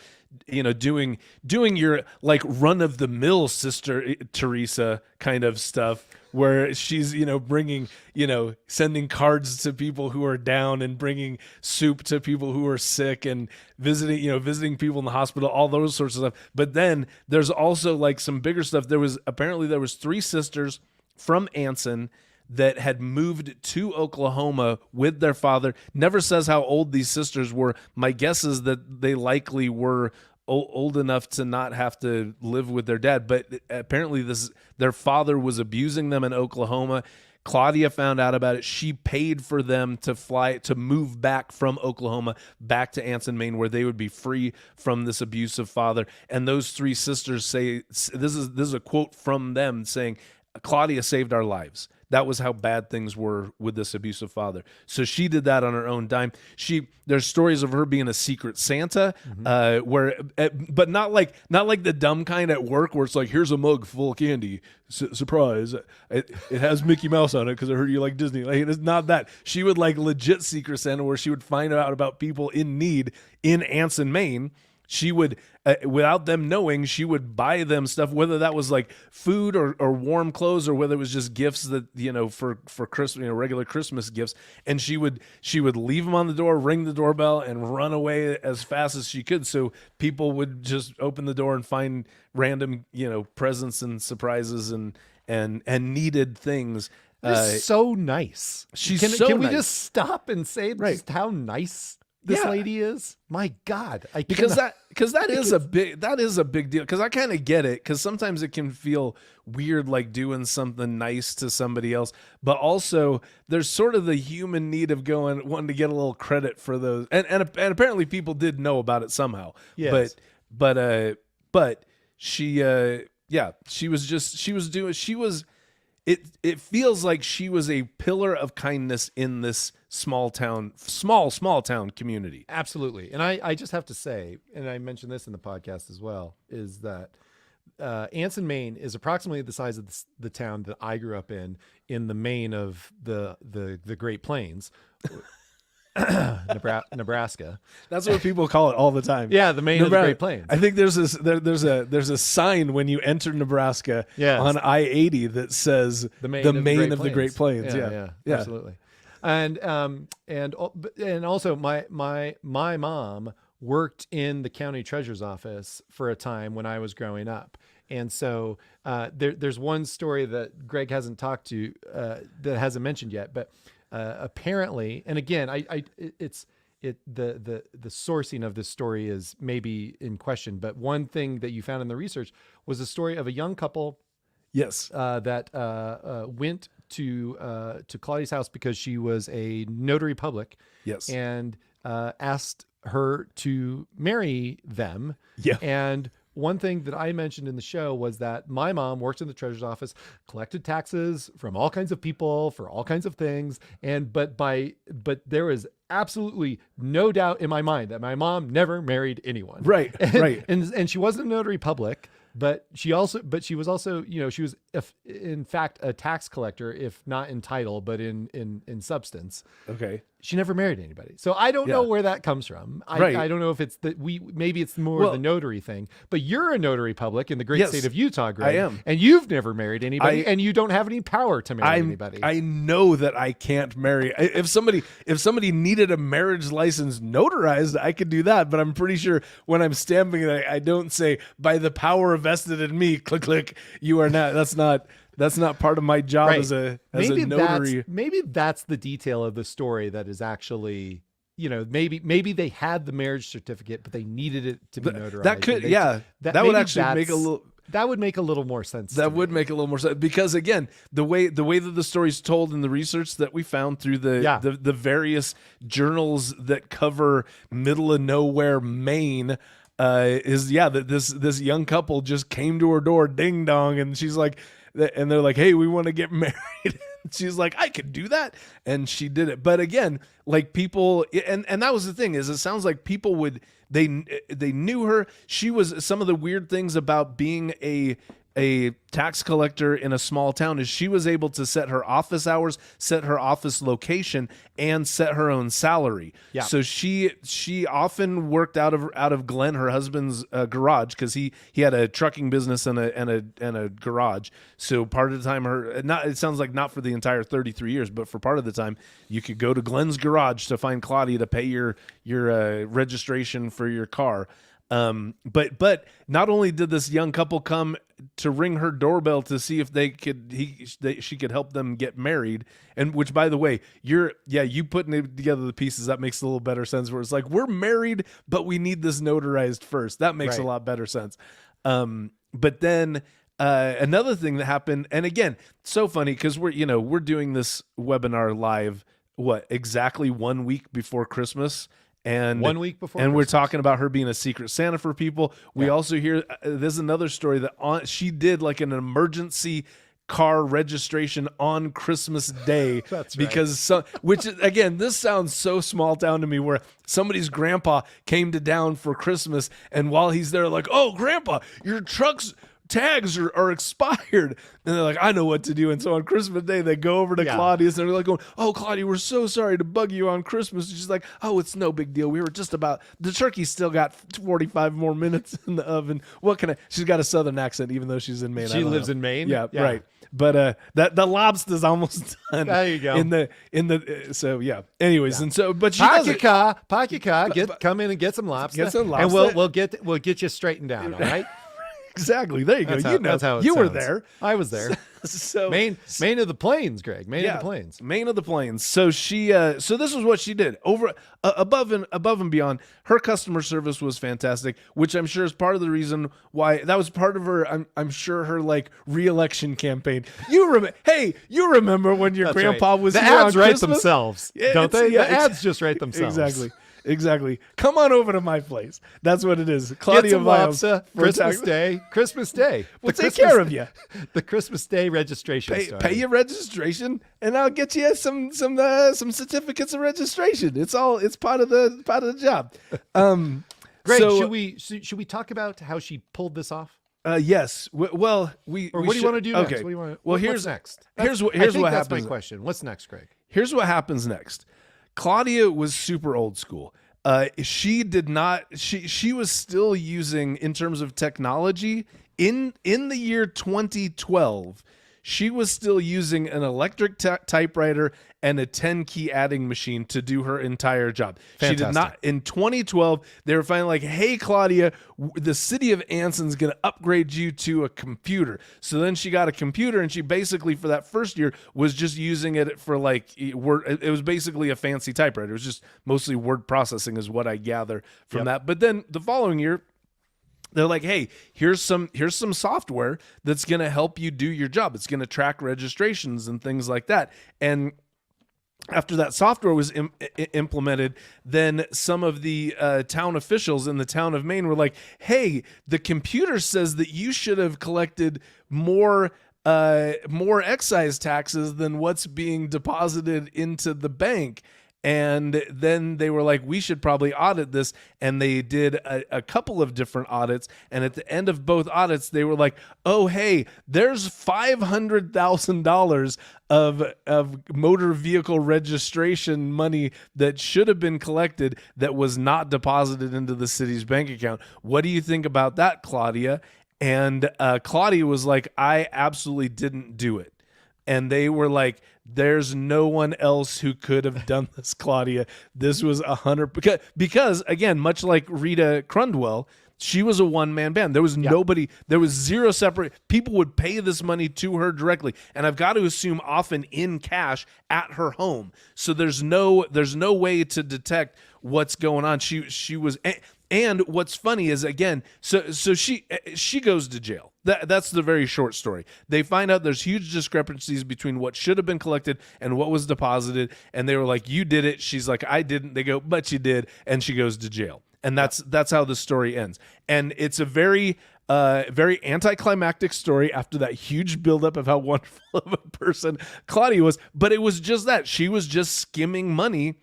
doing your like run of the mill Sister Teresa kind of stuff, where she's, bringing, sending cards to people who are down, and bringing soup to people who are sick, and visiting people in the hospital, all those sorts of stuff. But then there's also like some bigger stuff. There was 3 sisters from Anson that had moved to Oklahoma with their father. Never says how old these sisters were. My guess is that they likely were old enough to not have to live with their dad, but apparently their father was abusing them in Oklahoma. Claudia found out about it. She paid for them to move back from Oklahoma back to Anson, Maine, where they would be free from this abusive father. And those 3 sisters say, this is a quote from them saying, Claudia saved our lives. That was how bad things were with this abusive father. So she did that on her own dime. There's stories of her being a secret Santa, but not like the dumb kind at work where it's like, here's a mug full of candy, surprise. It has Mickey Mouse on it because I heard you like Disney. Like, it's not that. She would like legit secret Santa where she would find out about people in need in Anson, Maine. She would, without them knowing, she would buy them stuff, whether that was like food or warm clothes, or whether it was just gifts that, for Christmas, regular Christmas gifts. And she would leave them on the door, ring the doorbell, and run away as fast as she could. So people would just open the door and find random, presents and surprises and needed things. So nice. Can we just stop and say just how nice this lady is? My God, because that is a big deal. Because I kind of get it. Because sometimes it can feel weird, like doing something nice to somebody else. But also, there's sort of the human need of wanting to get a little credit for those. And apparently, people did know about it somehow. Yes. But she was. It feels like she was a pillar of kindness in this small town community. Absolutely. And I just have to say, and I mentioned this in the podcast as well, is that Anson, Maine is approximately the size of the town that I grew up in the Maine of the Great Plains. Nebraska. That's what people call it all the time. Yeah, the Maine of the Great Plains. I think there's a sign when you enter Nebraska on I-80 that says the Maine of the Great Plains. Yeah, absolutely. And also my mom worked in the county treasurer's office for a time when I was growing up. And so there's one story that Greg hasn't talked to that hasn't mentioned yet, but apparently, and again, the sourcing of this story is maybe in question, but one thing that you found in the research was a story of a young couple. Yes. That went to Claudia's house because she was a notary public. Yes. And asked her to marry them. Yeah. And one thing that I mentioned in the show was that my mom worked in the treasurer's office, collected taxes from all kinds of people for all kinds of things. But there was absolutely no doubt in my mind that my mom never married anyone. Right. Right. And she wasn't a notary public, but she was also, she was in fact a tax collector, if not in title, but in substance. Okay. She never married anybody. So I don't know where that comes from. I don't know if it's that maybe it's more the notary thing, but you're a notary public in the great state of Utah, Greg. I am. And you've never married anybody and you don't have any power to marry anybody. I know that I can't marry. If somebody needed a marriage license notarized, I could do that. But I'm pretty sure when I'm stamping it, I don't say by the power vested in me, click, click, you are not. That's not part of my job as a notary. Maybe that's the detail of the story that is actually, maybe they had the marriage certificate, but they needed it to be notarized. That could, that would actually make a little. That would make a little more sense. That would make a little more sense because again, the way that the story's told in the research that we found through the various journals that cover middle of nowhere Maine. That this young couple just came to her door, ding dong, and she's like, and they're like, hey, we want to get married. She's like, I could do that, and she did it. But again, like people, and that was the thing is, it sounds like people they knew her. She was some of the weird things about being a tax collector in a small town is she was able to set her office hours, set her office location, and set her own salary. Yeah. So she often worked out of Glenn, her husband's garage, because he had a trucking business and a garage. So part of the time, it sounds like not for the entire 33 years, but for part of the time, you could go to Glenn's garage to find Claudia to pay your registration for your car. But not only did this young couple come to ring her doorbell to see if she could help them get married, and which, by the way, you putting it together the pieces, that makes a little better sense, where it's like, we're married, but we need this notarized first. That makes a lot better sense. But then another thing that happened, and again, so funny because we're doing this webinar live, exactly 1 week before Christmas. And 1 week before, and Christmas. We're talking about her being a secret Santa for people. We also hear there's another story that she did like an emergency car registration on Christmas Day. That's right. Because which again, this sounds so small town to me, where somebody's grandpa came to town for Christmas, and while he's there, like, oh, grandpa, your truck's tags are expired. And they're like, I know what to do. And so on Christmas Day, they go over to Claudia's and they're like going, oh, Claudia, we're so sorry to bug you on Christmas. And she's like, oh, it's no big deal. We were just about, the turkey's still got 45 more minutes in the oven. What can I, she's got a Southern accent, even though she's in Maine. She lives in Maine? Yeah, right. But that the lobster's almost done. There you go. So yeah. Anyways, and so but she park doesn't. your car, come in and get some lobster. Get some lobster. And we'll get you straightened down, all right? Exactly. There you go. That's how it you sounds. were there. I was there. So Maine of the Plains, Greg. Maine of the Plains. Maine of the Plains. So she so this is what she did. Over above and beyond, her customer service was fantastic, which I'm sure is part of the reason why that was part of her I'm sure her like re-election campaign. You remember when your grandpa was the here ads on write Christmas? themselves, don't they? The ads just write themselves. Exactly. Come on over to my place. That's what it is. Claudia Get some lobster. Christmas Day. We'll take care of you. The Christmas Day registration. Pay your registration, and I'll get you some certificates of registration. It's part of the job. Greg, so, should we talk about how she pulled this off? Yes. What do you want to do next? Okay. What's next? Here's what that's happens. My question. What's next, Greg? Here's what happens next. Claudia was super old school. She did not. She was still using, in terms of technology, in the year 2012. She was still using an electric typewriter and a 10-key adding machine to do her entire job. Fantastic. She did not. In 2012, they were finally like, hey, Claudia, the city of Anson's going to upgrade you to a computer. So then she got a computer, and she basically, for that first year, was just using it for like word. It was basically a fancy typewriter. It was just mostly word processing is what I gather from that. But then the following year, they're like, hey, here's some software that's going to help you do your job. It's going to track registrations and things like that. And after that software was implemented, then some of the town officials in the town of Maine were like, hey, the computer says that you should have collected more excise taxes than what's being deposited into the bank. And then they were like, we should probably audit this. And they did a couple of different audits. And at the end of both audits, they were like, oh, hey, there's $500,000 of motor vehicle registration money that should have been collected that was not deposited into the city's bank account. What do you think about that, Claudia? And Claudia was like, I absolutely didn't do it. And they were like, there's no one else who could have done this, Claudia. This was 100 because again, much like Rita Cranwell, she was a one-man band. There was nobody. There was zero separate. People would pay this money to her directly, and I've got to assume often in cash at her home. So there's no way to detect what's going on. She was. And what's funny is, again, so she goes to jail. That's the very short story. They find out there's huge discrepancies between what should have been collected and what was deposited, and they were like, you did it. She's like, I didn't. They go, but you did, and she goes to jail. And that's how the story ends. And it's a very anticlimactic story after that huge buildup of how wonderful of a person Claudia was. But it was just that. She was just skimming money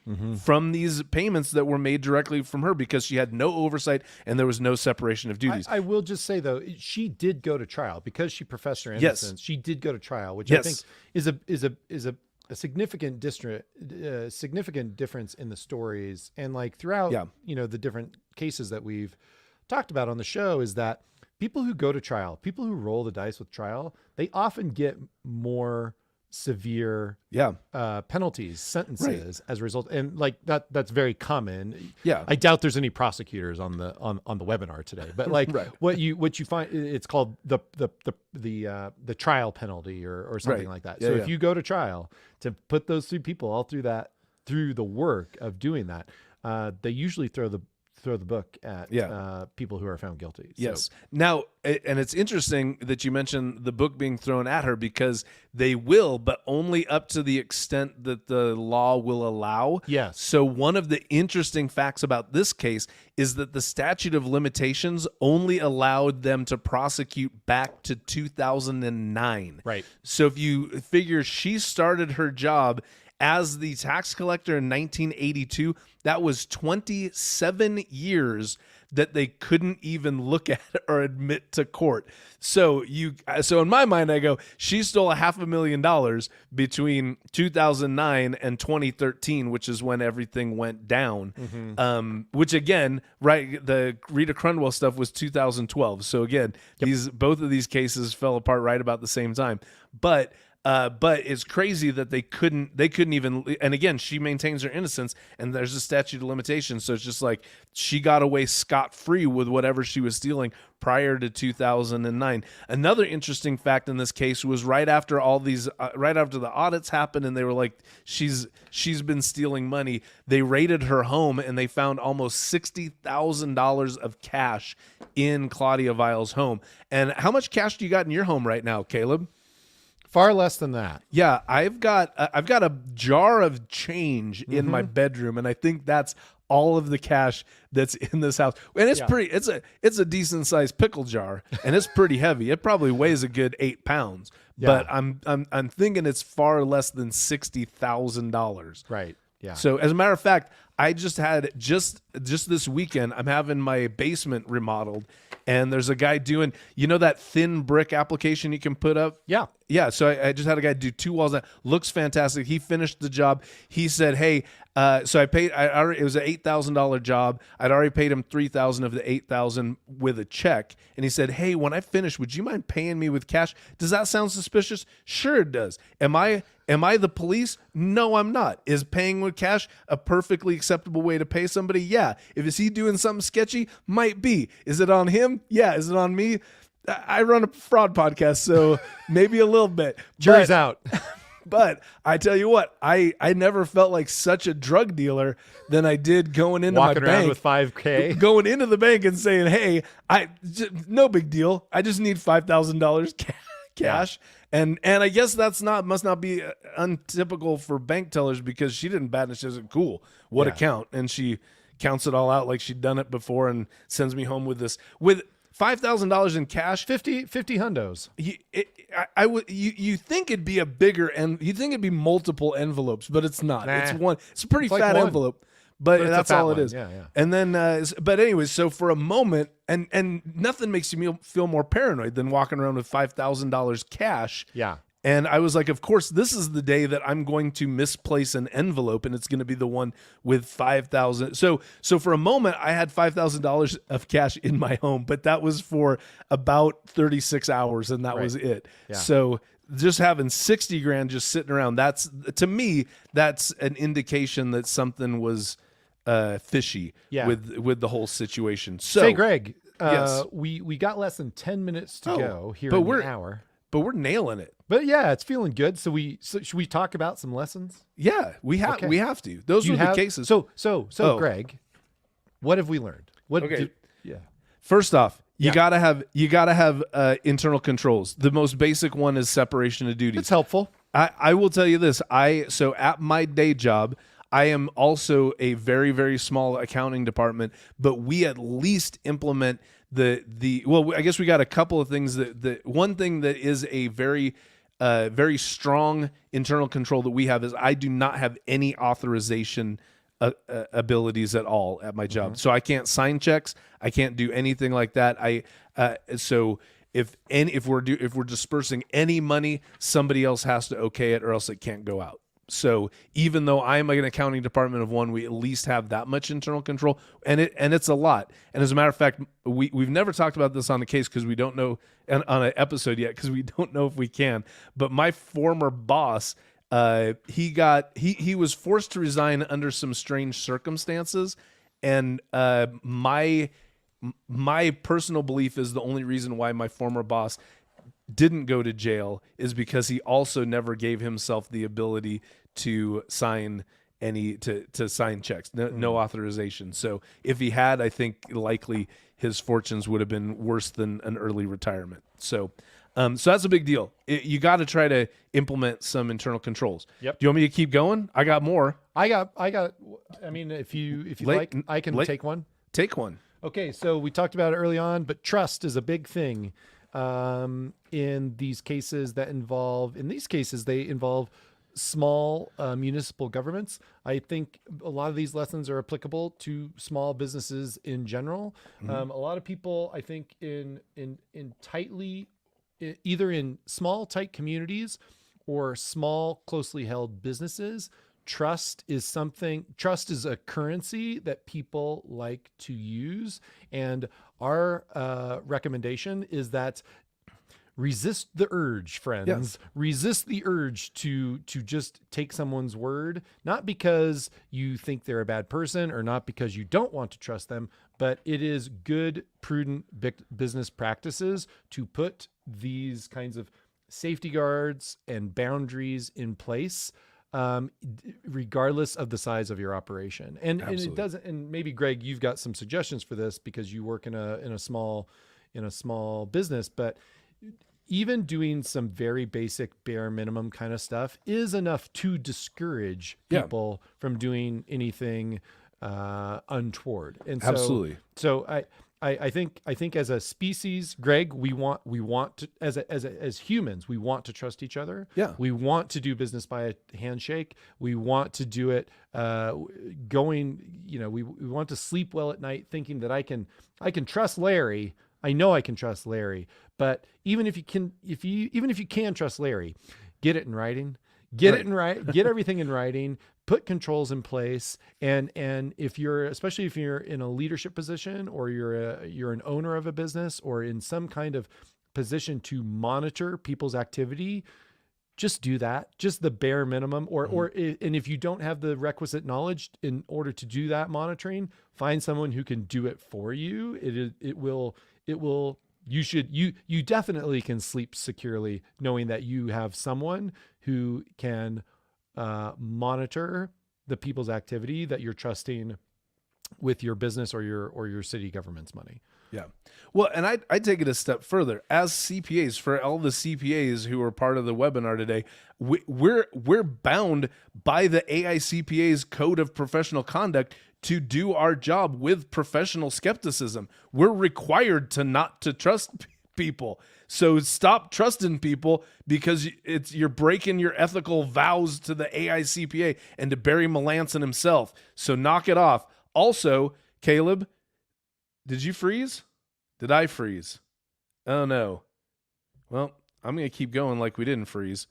from these payments that were made directly from her because she had no oversight and there was no separation of duties. I will just say, though, she did go to trial because she professed her innocence. Yes. She did go to trial, which I think is a significant difference in the stories. And like throughout, the different cases that we've talked about on the show is that people who go to trial, people who roll the dice with trial, they often get more severe penalties, sentences as a result. And like that's very common. Yeah. I doubt there's any prosecutors on the webinar today, but like what you find, it's called the trial penalty or something like that. So if you go to trial, to put those three people all through the work of doing that, they usually throw throw the book at people who are found guilty. Yes. So, Now, and it's interesting that you mentioned the book being thrown at her, because they will, but only up to the extent that the law will allow. Yes. So one of the interesting facts about this case is that the statute of limitations only allowed them to prosecute back to 2009. Right. So if you figure she started her job as the tax collector in 1982, that was 27 years that they couldn't even look at or admit to court. So in my mind, I go, she stole $500,000 between 2009 and 2013, which is when everything went down. Which again, right, the Rita Cranwell stuff was 2012. So again, both of these cases fell apart right about the same time. But it's crazy that they couldn't even, and again, she maintains her innocence, and there's a statute of limitations. So it's just like she got away scot-free with whatever she was stealing prior to 2009. Another interesting fact in this case was right after the audits happened, and they were like, she's been stealing money. They raided her home, and they found almost $60,000 of cash in Claudia Vile's home. And how much cash do you got in your home right now, Caleb? far less than that. Yeah, I've got a jar of change in my bedroom, and I think that's all of the cash that's in this house. And it's pretty. It's a decent sized pickle jar, and it's pretty heavy. It probably weighs a good 8 pounds. Yeah. But I'm thinking it's far less than $60,000. Right. Yeah. So as a matter of fact, I just had just this weekend, I'm having my basement remodeled, and there's a guy doing, that thin brick application you can put up? Yeah. Yeah. So I just had a guy do 2 walls. That looks fantastic. He finished the job. He said, hey, so I paid, it was an $8,000 job. I'd already paid him $3,000 of the $8,000 with a check. And he said, hey, when I finish, would you mind paying me with cash? Does that sound suspicious? Sure it does. Am I the police? No, I'm not. Is paying with cash a perfectly acceptable way to pay somebody? Yeah. Is he doing something sketchy? Might be. Is it on him? Yeah. Is it on me? I run a fraud podcast, so maybe a little bit. Jury's out. But I tell you what, I never felt like such a drug dealer than I did going into Walking my around bank with $5K. Going into the bank and saying, hey, no big deal. I just need $5,000 cash. And I guess must not be untypical for bank tellers, because she didn't bat and she said, cool, what account? And she counts it all out like she'd done it before and sends me home with this. With $5,000 in cash, 50 hundos. You think it'd be a bigger, and you think it'd be multiple envelopes, but it's not. Nah. It's one. It's a pretty It's like fat one. envelope, but it's a that's fat all it one. is. Yeah, yeah. And then, but anyways, so for a moment, and nothing makes you feel more paranoid than walking around with $5,000 cash. Yeah. And I was like, of course, this is the day that I'm going to misplace an envelope, and it's going to be the one with $5,000. So for a moment, I had $5,000 of cash in my home, but that was for about 36 hours, and that was it. Yeah. So just having 60 grand just sitting around, to me, that's an indication that something was fishy with the whole situation. So, hey, Greg, yes. we got less than 10 minutes to go here in the hour. But we're nailing it. But yeah, it's feeling good. So should we talk about some lessons? Yeah, we have to. Those are the cases. So Greg, what have we learned? First off, you gotta have internal controls. The most basic one is separation of duties. It's helpful. I will tell you this. So at my day job, I am also a very, very small accounting department, but we at least implement well, I guess we got a couple of things that one thing that is a very, very strong internal control that we have is I do not have any authorization abilities at all at my job. So I can't sign checks. I can't do anything like that. So if we're dispersing any money, somebody else has to okay it, or else it can't go out. So even though I'm an accounting department of one, we at least have that much internal control, and it's a lot. And as a matter of fact, we've never talked about this on the case because we don't know, and on an episode yet, because we don't know if we can. But my former boss, he was forced to resign under some strange circumstances, and my personal belief is the only reason why my former boss didn't go to jail is because he also never gave himself the ability to sign to sign checks, no authorization. So if he had, I think likely his fortunes would have been worse than an early retirement. So that's a big deal. You got to try to implement some internal controls. Yep. Do you want me to keep going? I got more. I mean, if you like, I can take one. Take one. Okay, so we talked about it early on, but trust is a big thing in these cases they involve small municipal governments. I think a lot of these lessons are applicable to small businesses in general. A lot of people, I think, either in small, tight communities or small, closely held businesses, trust is a currency that people like to use. And our recommendation is that resist the urge, friends. Yes. Resist the urge to just take someone's word, not because you think they're a bad person or not because you don't want to trust them, but it is good, prudent business practices to put these kinds of safety guards and boundaries in place, regardless of the size of your operation. And it doesn't. And maybe Greg, you've got some suggestions for this because you work in a small business, but even doing some very basic bare minimum kind of stuff is enough to discourage people from doing anything untoward. And so, absolutely. So I think as a species, Greg, we want to, as humans, we want to trust each other. Yeah. We want to do business by a handshake. We want to do it we want to sleep well at night thinking that I can trust Larry. I know I can trust Larry, but even if you can trust Larry, get it in writing, get everything in writing, put controls in place. And especially if you're in a leadership position or you're an owner of a business or in some kind of position to monitor people's activity, just do that, just the bare minimum, and if you don't have the requisite knowledge in order to do that monitoring, find someone who can do it for you. You definitely can sleep securely knowing that you have someone who can monitor the people's activity that you're trusting with your business or your city government's money. Yeah. Well, and I take it a step further. As CPAs, for all the CPAs who are part of the webinar today, we're bound by the AICPA's Code of Professional Conduct to do our job with professional skepticism. We're required not to trust people. So stop trusting people because you're breaking your ethical vows to the AICPA and to Barry Melanson himself. So knock it off. Also, Caleb, did you freeze? Did I freeze? Oh, no. Well, I'm going to keep going like we didn't freeze.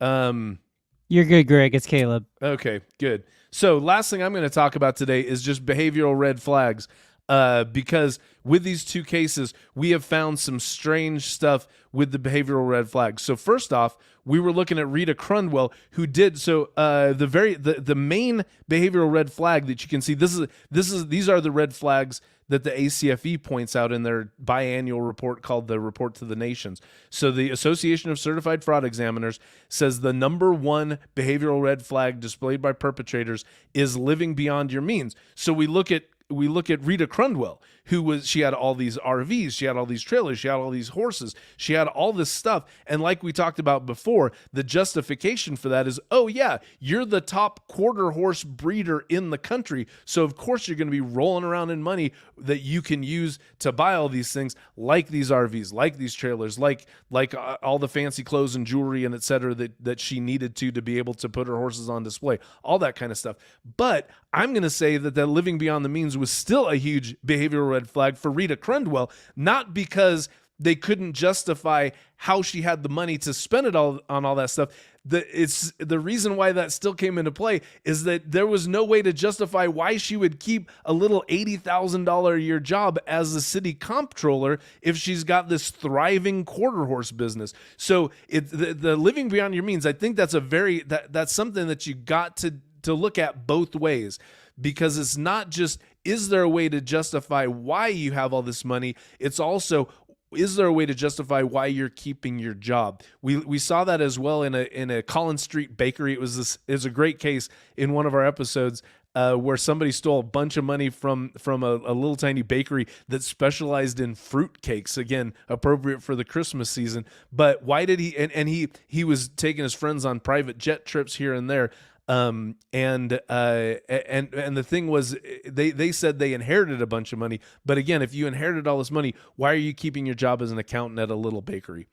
You're good, Greg. It's Caleb. Okay, good. So last thing I'm going to talk about today is just behavioral red flags. Because with these two cases, we have found some strange stuff with the behavioral red flags. So first off, we were looking at Rita Cranwell, who did so. The main behavioral red flag that you can see, these are the red flags that the ACFE points out in their biannual report called the Report to the Nations. So the Association of Certified Fraud Examiners says the number one behavioral red flag displayed by perpetrators is living beyond your means. So we look at Rita Cranwell, she had all these RVs, she had all these trailers, she had all these horses, she had all this stuff. And like we talked about before, the justification for that is, oh yeah, you're the top quarter horse breeder in the country. So of course you're going to be rolling around in money that you can use to buy all these things, like these RVs, like these trailers, like all the fancy clothes and jewelry and et cetera that she needed to be able to put her horses on display, all that kind of stuff. But I'm going to say that living beyond the means was still a huge behavioral red flag for Rita Cranwell, not because they couldn't justify how she had the money to spend it all on all that stuff. The reason why that still came into play is that there was no way to justify why she would keep a little $80,000 a year job as the city comptroller if she's got this thriving quarter horse business. So the living beyond your means, I think that's that's something that you got to look at both ways, because it's not just, is there a way to justify why you have all this money? It's also, is there a way to justify why you're keeping your job? We saw that as well in a Collins Street bakery. It was a great case in one of our episodes where somebody stole a bunch of money from a little tiny bakery that specialized in fruit cakes. Again, appropriate for the Christmas season. But why did he? And he was taking his friends on private jet trips here and there. And the thing was, they said they inherited a bunch of money. But again, if you inherited all this money, why are you keeping your job as an accountant at a little bakery?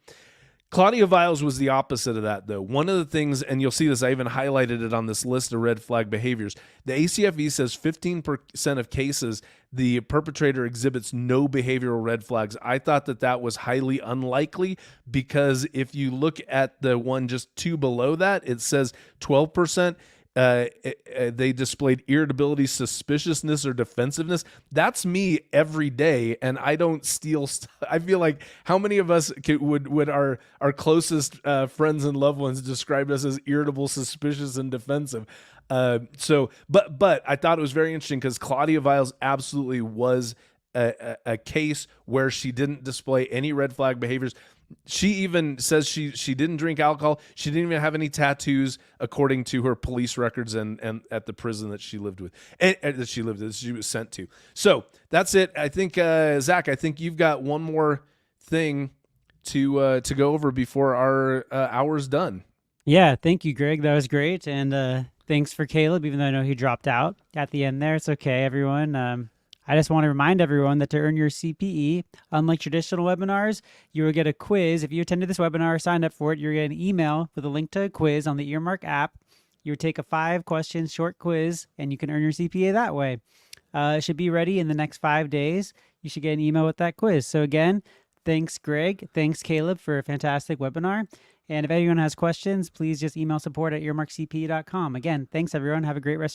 Claudia Viles was the opposite of that, though. One of the things, and you'll see this, I even highlighted it on this list of red flag behaviors. The ACFE says 15% of cases, the perpetrator exhibits no behavioral red flags. I thought that was highly unlikely, because if you look at the one just two below that, it says 12%. They displayed irritability, suspiciousness, or defensiveness. That's me every day, and I don't steal I feel like how many of us would our closest friends and loved ones describe us as irritable, suspicious, and defensive? But I thought it was very interesting because Claudia Viles absolutely was a case where she didn't display any red flag behaviors. She even says she didn't drink alcohol. She didn't even have any tattoos, according to her police records and at the prison that she lived with, and that she was sent to. So that's it. I think Zach, I think you've got one more thing to go over before our hour's done. Yeah, thank you, Greg. That was great, and thanks for Caleb, even though I know he dropped out at the end there. It's okay, everyone. I just want to remind everyone that to earn your CPE, unlike traditional webinars, you will get a quiz. If you attended this webinar or signed up for it, you're going to get an email with a link to a quiz on the Earmark app. You would take a 5-question short quiz, and you can earn your CPA that way. It should be ready in the next 5 days. You should get an email with that quiz. So again, thanks, Greg. Thanks, Caleb, for a fantastic webinar. And if anyone has questions, please just email support@earmarkcpe.com. Again, thanks, everyone. Have a great rest of your